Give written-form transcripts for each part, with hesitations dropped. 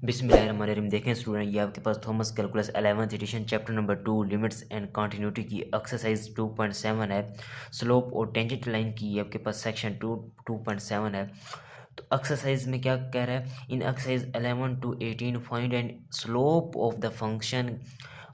बिस्मिल्लाहिर्रहमानिर्रहीम। देखें स्टूडेंट, ये आपके पास Thomas calculus 11th edition chapter number 2 limits and continuity की एक्सरसाइज 2.7 है। स्लोप और टेंजेंट लाइन की आपके पास सेक्शन 2.7 है। तो एक्सरसाइज में क्या कह रहा है, in exercise 11 to 18 find and slope of the function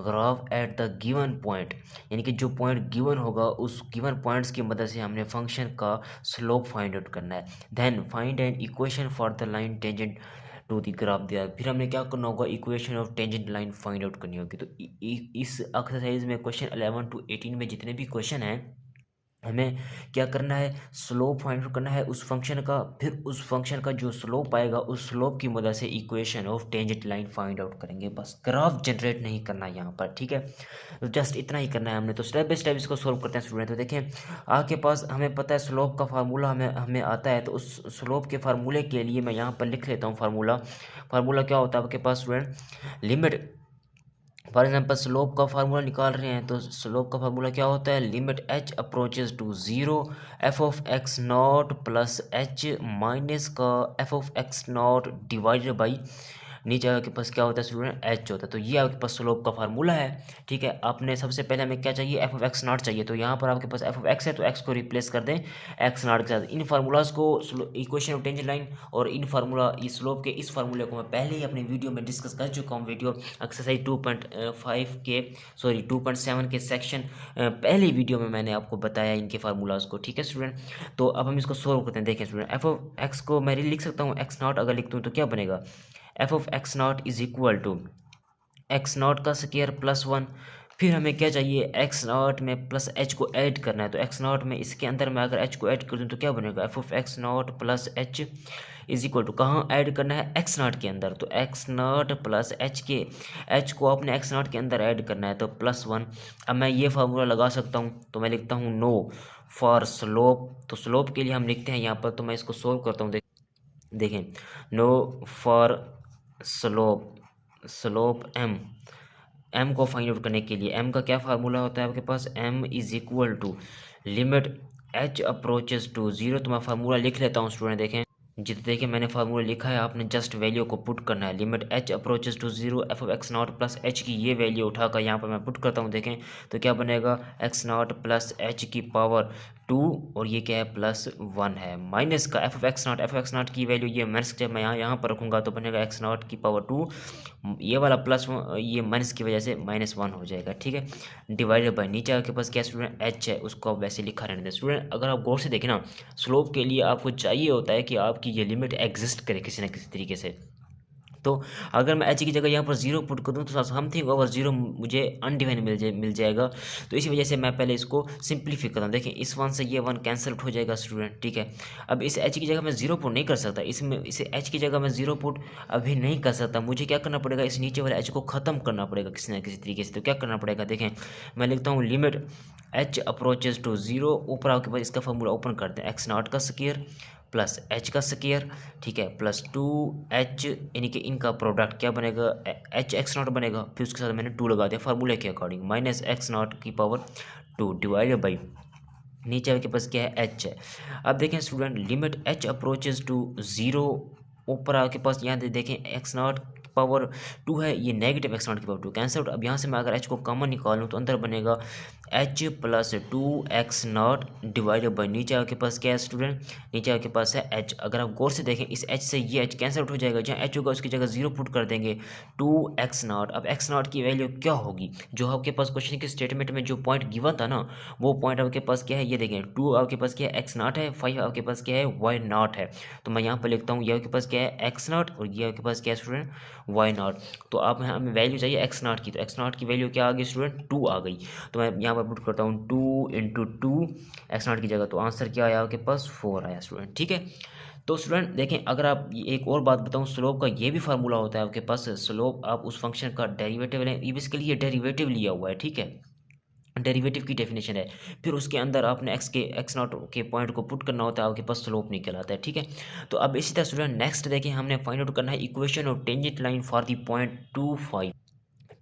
graph at the given point, यानी कि जो पॉइंट गिवन होगा उस गिवन पॉइंट्स की मदद से हमने फंक्शन का स्लोप फाइंड आउट करना है। Then find an equation for the line tangent to the graph दिया, फिर हमने क्या करना होगा, equation of tangent line find out करनी होगी। तो इस एक्सरसाइज में क्वेश्चन 11 to 18 में जितने भी क्वेश्चन हैं, हमें क्या करना है, स्लोप फाइंड आउट करना है उस फंक्शन का, फिर उस फंक्शन का जो स्लोप आएगा उस स्लोप की मदद से equation of tangent line find out करेंगे। बस ग्राफ जनरेट नहीं करना है यहाँ पर, ठीक है। तो जस्ट इतना ही करना है हमने। तो स्टेप बाय स्टेप इसको सोल्व करते हैं स्टूडेंट। तो देखें, आपके पास हमें पता है स्लोप का फार्मूला हमें हमें आता है। तो उस स्लोप के फार्मूले के लिए मैं यहाँ पर लिख लेता हूँ फार्मूला क्या होता है आपके पास student, limit. For example slope का फार्मूला निकाल रहे हैं, तो स्लोप का फार्मूला क्या होता है, limit h approaches to zero f of x naught plus h minus का f of x naught divided by नीचे आपके पास क्या होता है स्टूडेंट, एच होता है। तो ये आपके पास स्लोप का फार्मूला है, ठीक है। आपने सबसे पहले हमें क्या चाहिए, एफ ऑफ एक्स नॉट चाहिए। तो यहाँ पर आपके पास एफ ऑफ एक्स है, तो एक्स को रिप्लेस कर दें एक्स नॉट के साथ। इन फार्मूलाज को, इक्वेशन ऑफ टेंजेंट लाइन और इन फार्मूला इस स्लोप के इस फार्मूले को मैं पहले ही अपनी वीडियो में डिस्कस कर चुका हूँ। वीडियो एक्सरसाइज 2.5 के 2.7 के सेक्शन पहली वीडियो में मैंने आपको बताया इनके फार्मूलाज को, ठीक है स्टूडेंट। तो अब हम इसको सोल्व करते हैं। देखें स्टूडेंट, एफ ऑफ एक्स को मैं लिख सकता हूँ एक्स नॉट, अगर लिखता हूँ तो क्या बनेगा, f of x naught is equal to x naught का स्क्वायर प्लस 1। फिर हमें क्या चाहिए, एक्स नॉट में प्लस एच को ऐड करना है। तो एक्स नॉट में इसके अंदर मैं अगर एच को ऐड कर दूँ तो क्या बनेगा, f of x naught plus h is equal to, कहाँ ऐड करना है, एक्स नॉट के अंदर। तो एक्स नॉट प्लस एच के, एच को आपने एक्स नॉट के अंदर ऐड करना है, तो प्लस 1। अब मैं ये फार्मूला लगा सकता हूँ, तो मैं लिखता हूँ नो फॉर स्लोप। तो स्लोप के लिए हम लिखते हैं यहाँ पर, तो मैं इसको सोल्व करता हूँ। देखें, नो फॉर स्लोप एम को फाइंड आउट करने के लिए एम का क्या फार्मूला होता है आपके पास, m is equal to limit h approaches to zero. तो मैं फार्मूला लिख लेता हूँ स्टूडेंट। देखें, देखिए मैंने फार्मूला लिखा है, आपने जस्ट वैल्यू को पुट करना है। Limit h approaches to zero f of x naught plus h की ये वैल्यू उठाकर यहाँ पर मैं पुट करता हूँ। देखें तो क्या बनेगा, एक्स नॉट प्लस एच की पावर 2 और ये क्या है प्लस 1 है, माइनस का एफ ऑफ एक्स नॉट की वैल्यू ये माइनस, जब मैं यहाँ पर रखूँगा तो बनेगा एक्स नॉट की पावर 2, ये वाला प्लस ये माइनस की वजह से -1 हो जाएगा, ठीक है। डिवाइडेड बाई नीचे आपके पास क्या स्टूडेंट, एच है, उसको आप वैसे लिखा रहने दें। स्टूडेंट अगर आप गौर से देखें ना, स्लोप के लिए आपको चाहिए होता है कि आपकी ये लिमिट एग्जिस्ट करे किसी न किसी तरीके से। तो अगर मैं एच की जगह यहाँ पर जीरो पुट कर दूँ तो समथिंग ओवर जीरो मुझे अनडिवाइन मिल जाएगा। तो इसी वजह से मैं पहले इसको सिंप्लीफाई करता हूँ। देखिए इस वन से ये वन कैंसिल आउट हो जाएगा स्टूडेंट, ठीक है। अब इस एच की जगह मैं जीरो पुट नहीं कर सकता, इसमें इसे एच की जगह मैं जीरो पुट अभी नहीं कर सकता। मुझे क्या करना पड़ेगा, इस नीचे वाले एच को ख़त्म करना पड़ेगा किसी न किसी तरीके से। तो क्या करना पड़ेगा, देखें मैं लिखता हूँ limit h approaches to zero, ऊपर आपके पास इसका फॉर्मूला ओपन करते हैं, एक्स नॉट का स्क्वायर प्लस एच का स्क्वायर, ठीक है, प्लस 2h, यानी कि इनका प्रोडक्ट क्या बनेगा, एच एक्स नॉट बनेगा। फिर उसके साथ मैंने 2 लगा दिया फार्मूले के अकॉर्डिंग, माइनस एक्स नॉट की पावर 2 डिवाइडेड बाई नीचे आपके पास क्या है, एच है। अब देखें student, limit h approaches to zero, ऊपर आपके पास यहाँ देखें एक्स नॉट पावर 2 है, ये नेगेटिव एक्स नॉट की पावर 2 कैंसिल आउट। अब यहाँ से मैं अगर एच को कॉमन निकालूँ तो अंदर बनेगा H plus 2x not divided by नीचे आपके पास क्या है स्टूडेंट, नीचे आपके पास है एच। अगर आप गौर से देखें इस एच से ये एच कैंसिल आउट हो जाएगा, जहाँ एच होगा उसकी जगह जीरो पुट कर देंगे, 2x नॉट। अब एक्स नॉट की वैल्यू क्या होगी, जो आपके पास क्वेश्चन के स्टेटमेंट में जो पॉइंट गिवन था ना, वो पॉइंट आपके पास क्या है, ये देखें 2 आपके पास क्या है, एक्स नॉट है, 5 आपके पास क्या है, वाई नॉट है। तो मैं यहाँ पर लिखता हूँ ये आपके पास क्या है, एक्स नॉट, और ये आपके पास क्या है स्टूडेंट, वाई नॉट। तो आप हमें वैल्यू चाहिए एक्स नॉट की, तो एक्स नॉट की वैल्यू क्या आ गई स्टूडेंट, 2 आ गई। तो मैं यहाँ पर पुट करता हूँ 2 इंटू 2 एक्स नॉट की जगह, तो आंसर क्या आया आपके पास, 4 आया स्टूडेंट, ठीक है। तो स्टूडेंट देखें, अगर आप एक और बात बताऊं, स्लोप का ये भी फार्मूला होता है आपके पास। स्लोप आप उस फंक्शन का डेरिवेटिव लें, ये बेसिकली ये डेरिवेटिव लिया हुआ है, ठीक है, डेरिवेटिव की डेफिनेशन है। फिर उसके अंदर आपने एक्स नॉट के पॉइंट को पुट करना होता है, आपके पास स्लोप निकल आता है, ठीक है। तो अब इसी तरह स्टूडेंट नेक्स्ट देखें, हमने फाइंड आउट करना है equation of tangent line for the point 2, 5,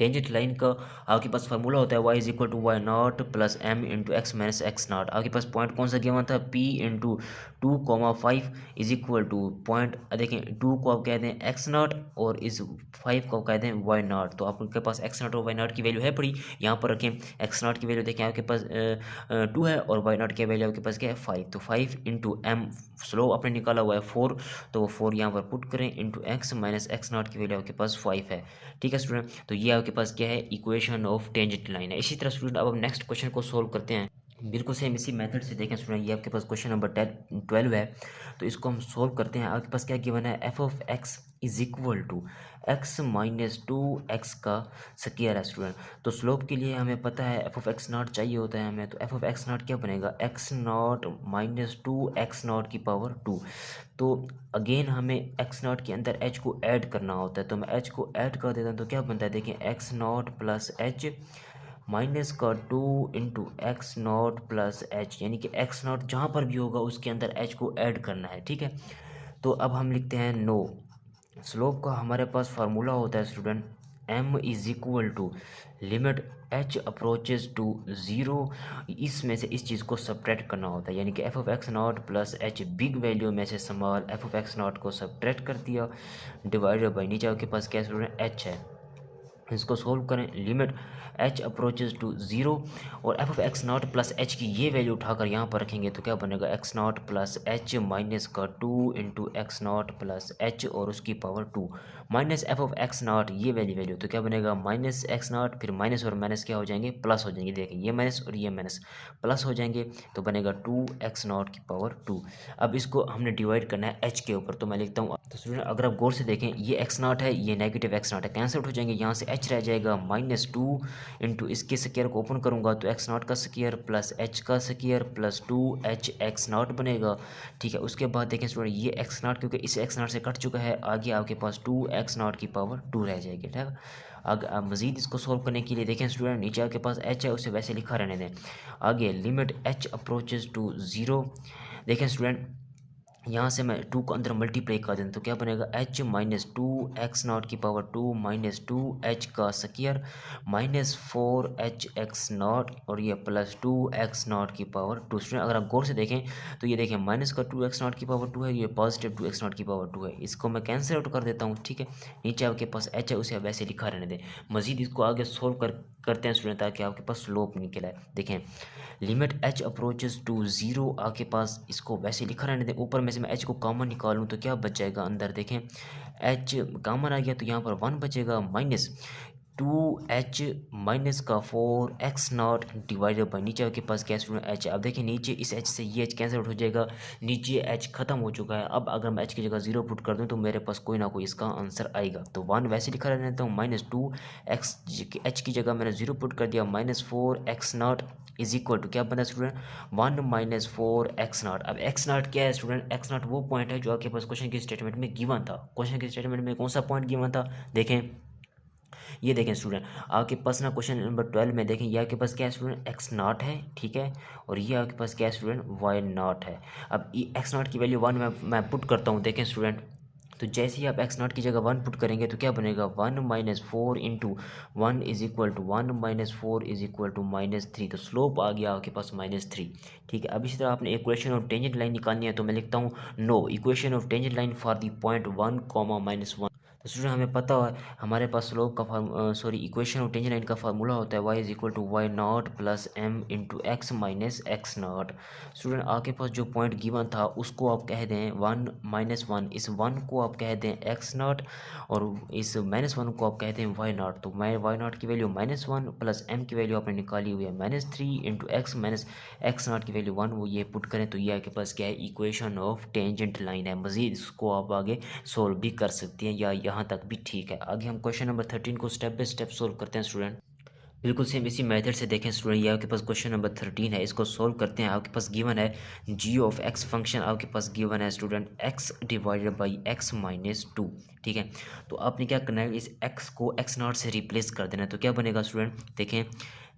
tangent line का आपके पास फार्मूला होता है y is equal to y naught plus m into x minus x naught. आपके पास पॉइंट कौन सा गिवन था, p into 2,5 is equal to point, देखें 2 को आप कह दें एक्स नॉट और इस 5 को आप कह दें वाई नॉट। तो आपके पास एक्स नॉट और वाई नॉट की वैल्यू है पड़ी, यहाँ पर रखें। एक्स नॉट की वैल्यू देखें आपके पास 2 है और वाई नॉट की वैल्यू आपके पास क्या है 5। तो 5 इंटू एम स्लोप आपने निकाला हुआ है 4, तो वो 4 यहाँ पर पुट करें into x minus x naught की वैल्यू आपके पास 5 है। ठीक है स्टूडेंट, तो ये आपके पास क्या है, इक्वेशन ऑफ टेंजेंट लाइन है। इसी तरह स्टूडेंट अब हम नेक्स्ट क्वेश्चन को सोल्व करते हैं, बिल्कुल सेम इसी मेथड से। देखें स्टूडेंट, ये आपके पास क्वेश्चन नंबर 12 है, तो इसको हम सोल्व करते हैं। आपके पास क्या गिवन है, f of x is equal to x minus 2x का स्क्वायर है स्टूडेंट। तो स्लोप के लिए हमें पता है एफ ऑफ एक्स नॉट चाहिए होता है हमें, तो एफ ऑफ एक्स नॉट क्या बनेगा, x naught minus 2x not की पावर 2। तो अगेन हमें एक्स नॉट के अंदर h को ऐड करना होता है, तो मैं h को ऐड कर देता हूँ, तो क्या बनता है, देखें x naught plus h minus का 2 into x naught plus H, यानी कि एक्स नॉट जहाँ पर भी होगा उसके अंदर एच को ऐड करना है। ठीक है, तो अब हम लिखते हैं नो। स्लोप का हमारे पास फार्मूला होता है student, m is equal to limit h approaches to 0, इसमें से इस चीज़ को सब्ट्रैक्ट करना होता है, यानी कि F of x naught plus H, big value में से small F of x not को सब्ट्रैक्ट कर दिया, डिवाइडेड बाई नीचे आपके पास क्या स्टूडेंट h है। इसको सोल्व करें, लिमिट h अप्रोचेज टू 0 और F of x naught plus h की ये वैल्यू उठाकर यहाँ पर रखेंगे, तो क्या बनेगा, x naught plus h minus का 2 into x naught plus H और उसकी power 2 minus f of x not ये वैल्यू, तो क्या बनेगा माइनस एक्स नॉट, फिर माइनस और माइनस क्या हो जाएंगे, प्लस हो जाएंगे। देखिए ये माइनस और ये माइनस प्लस हो जाएंगे, तो बनेगा 2x नॉट की पावर 2। अब इसको हमने डिवाइड करना है h के ऊपर, तो मैं लिखता हूँ। तो स्टूडेंट अगर आप गौर से देखें, ये एक्स नॉट है, ये नेगेटिव एक्स नॉट है, कैंसिल आउट हो जाएंगे, यहाँ से h रह जाएगा माइनस 2 इंटू इसके स्क्वायर को ओपन करूँगा तो एक्स नॉट का स्क्वायर प्लस h का square plus 2h x not बनेगा। ठीक है, उसके बाद देखें स्टूडेंट, ये एक्स नॉट क्योंकि इस एक्स नॉट से कट चुका है, आगे आपके पास 2x नॉट की पावर 2 रह जाएगी। ठीक है, अगर मज़ीद इसको सोल्व करने के लिए देखें स्टूडेंट, नीचे आपके पास h है, उसे वैसे लिखा रहने दें। आगे लिमिट h अप्रोचेज टू 0, देखें स्टूडेंट यहाँ से मैं 2 को अंदर मल्टीप्लाई कर दें, तो क्या बनेगा, h माइनस 2x नॉट की पावर 2 माइनस 2h का square minus 4h x naught और ये प्लस 2x नॉट की पावर 2। स्टूडेंट अगर आप गौर से देखें तो ये देखें माइनस का 2x नॉट की पावर 2 है, ये पॉजिटिव 2x नॉट की पावर 2 है, इसको मैं कैंसिल आउट कर देता हूँ। ठीक है, नीचे आपके पास h है, उसे वैसे लिखा रहने दें। मज़ीद इसको आगे सोल्व करते हैं स्टूडेंट, ताकि आपके पास स्लोप निकल आए। देखें लिमिट h अप्रोचेज टू 0, आपके पास इसको वैसे लिखा रहने दें। ऊपर में से मैं h को कॉमन निकालूं तो क्या बच जाएगा, अंदर देखें h कॉमन आ गया, तो यहाँ पर 1 बचेगा माइनस 2h माइनस का 4x नॉट डिवाइडेड बाई नीचे आपके पास क्या स्टूडेंट h। अब देखिए नीचे इस h से ये h कैंसिल आउट हो जाएगा, नीचे h खत्म हो चुका है। अब अगर मैं h की जगह 0 पुट कर दूं तो मेरे पास कोई ना कोई इसका आंसर आएगा। तो 1 वैसे लिखा रहने देता हूँ, माइनस 2x h की जगह मैंने 0 पुट कर दिया, minus 4x naught is equal to क्या बना स्टूडेंट 1 माइनस 4x नॉट। अब x नॉट क्या है स्टूडेंट, x नॉट वो पॉइंट है जो आपके पास क्वेश्चन के स्टेटमेंट में गिवन था। क्वेश्चन के स्टेटमेंट में कौन सा पॉइंट गिवन था, देखें ये देखें स्टूडेंट, आपके पास ना क्वेश्चन नंबर 12 में देखें, ये आपके पास क्या है स्टूडेंट, एक्स नॉट है। ठीक है, और ये आपके पास क्या है स्टूडेंट, वाई नॉट है। अब एक्स नॉट की वैल्यू 1 मैं पुट करता हूँ। देखें स्टूडेंट, तो जैसे ही आप एक्स नॉट की जगह 1 पुट करेंगे तो क्या बनेगा, 1 minus 4 into 1 is equal to 1 minus 4 is equal to minus 3। तो स्लोप आ गया आपके पास माइनस 3। ठीक है, अब इसी तरह आपने इक्वेशन ऑफ टेंजेंट लाइन निकालनी है, तो मैं लिखता हूँ now equation of tangent line for the point 1 comma minus 1। तो स्टूडेंट हमें पता है हमारे पास स्लोप का इक्वेशन ऑफ टेंजेंट लाइन का फार्मूला होता है y is equal to y naught plus m into x minus x naught. Student आपके पास जो पॉइंट गिवन था उसको आप कह दें 1 माइनस 1, इस 1 को आप कह दें एक्स नॉट और इस माइनस 1 को आप कह दें वाई नॉट। तो मैं वाई नॉट की वैल्यू माइनस 1 प्लस एम की वैल्यू आपने निकाली हुई है minus 3 into x minus x naught की वैल्यू 1, वो ये पुट करें तो ये आपके पास क्या है, इक्वेशन ऑफ टेंजेंट लाइन है। मज़ीद इसको आप आगे सोल्व भी कर सकती हैं या यहाँ तक भी ठीक है। आगे हम क्वेश्चन नंबर 13 को स्टेप बाय स्टेप सोल्व करते हैं स्टूडेंट। बिल्कुल सेम इसी मेथड से देखें स्टूडेंट, ये आपके पास क्वेश्चन नंबर 13 है, इसको सोल्व करते हैं। आपके पास गिवन है g ऑफ x फंक्शन, आपके पास गिवन है student x divided by x minus 2। ठीक है, तो आपने क्या करना है, इस x को x नॉट से रिप्लेस कर देना है, तो क्या बनेगा स्टूडेंट, देखें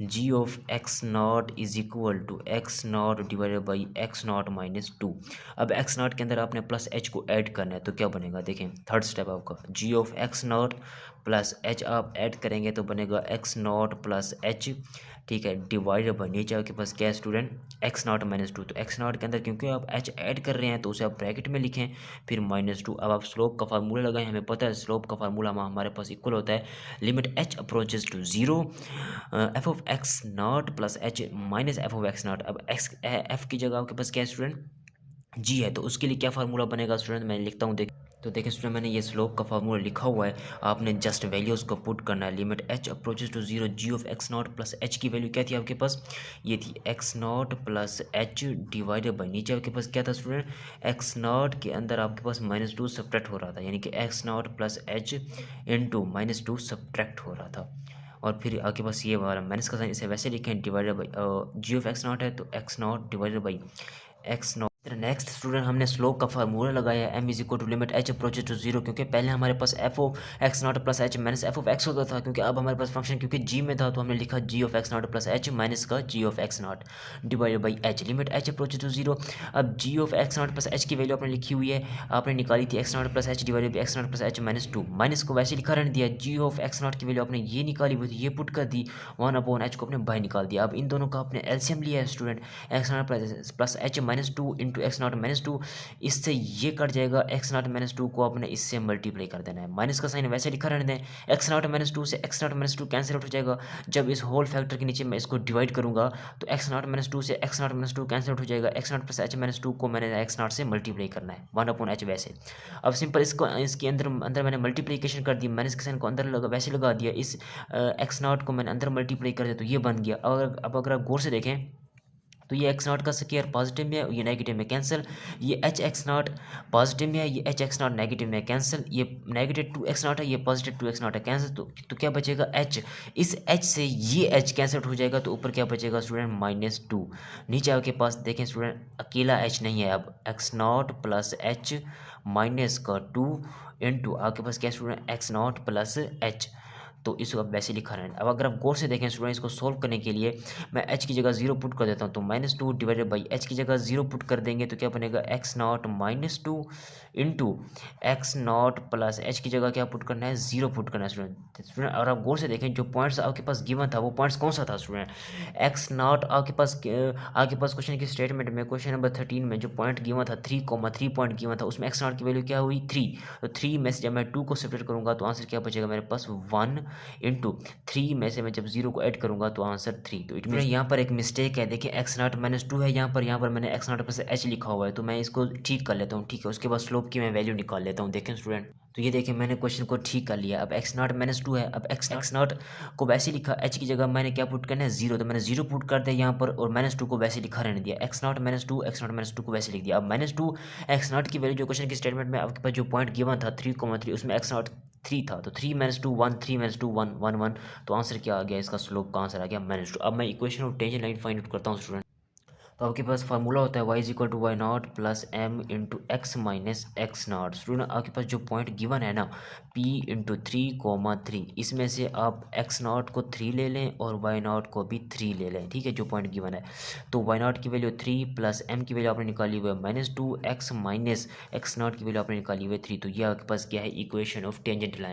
g of x naught is equal to x naught divided by x naught minus two. अब एक्स नॉट के अंदर आपने प्लस एच को ऐड करना है, तो क्या बनेगा देखें, थर्ड स्टेप आपका g of x naught plus h आप ऐड करेंगे तो बनेगा एक्स नॉट प्लस एच, ठीक है, डिवाइडेड बाई नीचे आपके पास क्या है student x naught minus to. तो एक्स नॉट के अंदर क्योंकि आप एच ऐड कर रहे हैं तो उसे आप ब्रैकेट में लिखें, फिर माइनस टू। अब आप स्लोप का फार्मूला लगाएं, हमें पता है स्लोप का फार्मूला हमारे पास इक्वल होता है limit h approaches to zero f of x naught plus h minus f of x naught. अब एक्स एफ की जगह आपके पास क्या है स्टूडेंट, जी है, तो उसके लिए क्या फार्मूला बनेगा स्टूडेंट, मैं लिखता हूँ देख। तो देखें स्टूडेंट मैंने ये स्लोप का फार्मूला लिखा हुआ है, आपने जस्ट वैल्यूज़ को पुट करना है। Limit h approaches to zero g of x naught plus h की वैल्यू क्या थी आपके पास, ये थी x naught plus h divided by नीचे आपके पास क्या था स्टूडेंट, एक्स नॉट के अंदर आपके पास माइनस टू सब्ट्रैक्ट हो रहा था, यानी कि x naught plus H into minus two subtract हो रहा था। और फिर आपके पास ये वाला माइनस का साइन, इसे वैसे लिखें divided by g of x naught है तो x naught divided by x naught. Next student हमने स्लोप का फार्मूला लगाया m is equal to limit h approaches to zero, क्योंकि पहले हमारे पास f of x naught plus h minus f of x होता था, क्योंकि अब हमारे पास फंक्शन क्योंकि जी में था तो हमने लिखा g of x naught plus h minus का g of x naught divided by h limit h approaches to zero. अब g of x naught plus h की वैल्यू आपने लिखी हुई है, आपने निकाली थी x naught plus h divided by x naught plus h minus two, minus को वैसे लिखा रहने दिया। जी ऑफ एक्स नॉट की वैल्यू आपने ये निकाली हुई थी, ये पुट कर दी, वन अपॉन एच को अपने बाहर निकाल दिया। अब इन दोनों का आपने एलसीएम लिया है student, x naught plus h minus two into x naught minus to, इससे ये कट जाएगा, एक्स नॉट माइनस टू को आपने इससे मल्टीप्लाई कर देना है, माइनस का साइन वैसे लिखा रहने दें। एक्स नॉट माइनस टू से x naught minus to cancel out हो जाएगा, जब इस होल फैक्टर के नीचे मैं इसको डिवाइड करूंगा तो एक्स नॉट माइनस टू से x naught minus to cancel out हो जाएगा, x naught plus h minus to को मैंने एक्स नॉट से मल्टीप्लाई करना है, वन अपॉन एच वैसे। अब सिंपल इसको इसके अंदर अंदर मैंने मल्टीप्लीकेशन कर दी, माइनस के साइन को अंदर लगा वैसे लगा दिया, इस एक्स नॉट को मैंने अंदर मल्टीप्लाई कर दिया तो ये बन गया। अब अगर आप गौर से देखें तो ये एक्स नॉट का स्क्वायर पॉजिटिव में है, ये नेगेटिव में कैंसिल, ये एच एक्स नॉट पॉजिटिव में है, ये एच एक्स नॉट नेगेटिव में कैंसिल, ये नेगेटिव टू एक्स नॉट है, ये पॉजिटिव टू एक्स नॉट है कैंसिल, तो क्या बचेगा एच, इस एच से ये एच कैंसिल हो जाएगा तो ऊपर क्या बचेगा स्टूडेंट माइनस टू। नीचे आपके पास देखें स्टूडेंट अकेला एच नहीं है, अब x naught plus h minus का टू इंटू आपके पास क्या student x naught plus H, तो इसको अब वैसे लिखा है। अब अगर आप गौर से देखें स्टूडेंट इसको सोल्व करने के लिए मैं एच की जगह जीरो पुट कर देता हूँ, तो minus two divided by H की जगह जीरो पुट कर देंगे तो क्या बनेगा x naught minus two into x naught plus h की जगह क्या पुट करना है, जीरो पुट करना है स्टूडेंट। अगर आप गौर से देखें जो पॉइंट्स आपके पास गिवन था वो पॉइंट्स कौन सा था स्टूडेंट, एक्स नॉट आपके पास क्वेश्चन की स्टेटमेंट में क्वेश्चन नंबर 13 में जो पॉइंट गिवन था 3,3 पॉइंट गिवन था, उसमें एक्स नॉट की वैल्यू क्या हुई 3, तो 3 में से जब मैं 2 को सेपरेट करूंगा तो आंसर क्या बचेगा मेरे पास 1 इंटू 3 में से मैं जब 0 को ऐड करूंगा तो आंसर 3। तो इट मीन यहाँ पर एक मिस्टेक है, देखिए एक्स नॉट माइनस टू है यहाँ पर मैंने एक्स नॉट प्लस एच लिखा हुआ है, तो मैं इसको ठीक कर लेता हूँ, ठीक है, उसके बाद स्लोप की मैं वैल्यू निकाल लेता हूँ। देखें स्टूडेंट तो ये देखें मैंने क्वेश्चन को ठीक कर लिया, अब एक्स नॉट माइनस टू है, अब एक्स नॉट को वैसे लिखा, एच की जगह मैंने क्या पुट करना है जीरो, तो मैंने जीरो पुट कर दिया यहाँ पर, और माइनस टू को वैसे लिखा रहने दिया, एक्स नॉट माइनस टू को वैसे लिख दिया। अब माइनस टू एक्स नॉट की वैल्यू जो क्वेश्चन की स्टेटमेंट में आपके पास जो पॉइंट गिवन था 3,3 उसमें एक्स नॉट 3 था, तो 3 माइनस टू 1, 3 माइनस टू 1, 1, 1, तो आंसर क्या आ गया, इसका स्लोप का आंसर आ गया माइनस टू। अब मैं equation of tangent line find out करता हूँ स्टूडेंट। तो आपके पास फार्मूला होता है y is equal to y naught plus m into x minus x naught. Student आपके पास जो पॉइंट गिवन है ना p इंटू 3,3, इसमें से आप एक्स नॉट को 3 ले लें और वाई नॉट को भी 3 ले लें, ठीक है, जो पॉइंट गिवन है। तो वाई नॉट की वैल्यू 3 प्लस एम की वैल्यू आपने निकाली हुई है minus two, x minus x naught की वैल्यू आपने निकाली हुई है 3, तो ये आपके पास क्या है इक्वेशन ऑफ टेंजेंट लाइन।